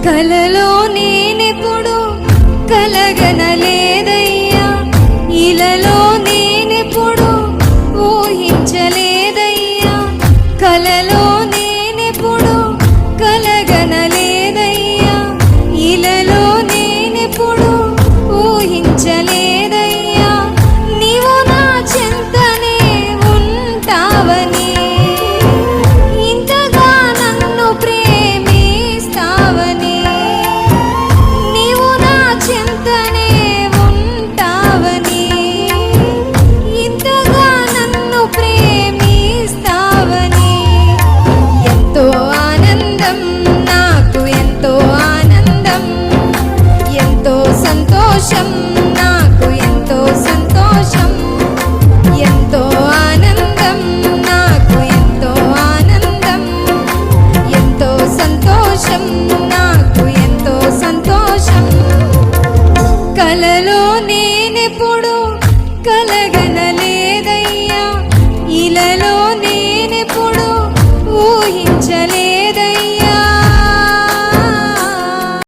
కలలో నేనెప్పుడు కలగనలేదయ్యా, ఇలలో నేనెప్పుడు ఊహించలేదయ్యా, కలలో నేనెప్పుడు కలగనలేదయ్యా, ఇలలో నేనెప్పుడు ఊహించలేదయ్యా, నీవు నా చెంతనే ఉంటావని, ఇంతగా నన్ను ప్రేమిస్తావని, నీవు నా చెంతనే ఉంటావని, ఇంతగా నన్ను ప్రేమిస్తావని, ఎంతో ఆనందం, నాకు ఎంతో ఆనందం, ఎంతో సంతోషం, నాకు ఎంతో సంతోషం, ఎంతో ఆనందం, నాకు ఎంతో ఆనందం, ఎంతో సంతోషం, నాకు ఎంతో సంతోషం. కలలో నేనెప్పుడు కలగనలేదయ్యా, ఇలలో నేనెప్పుడు ఊహించలేదయ్యా,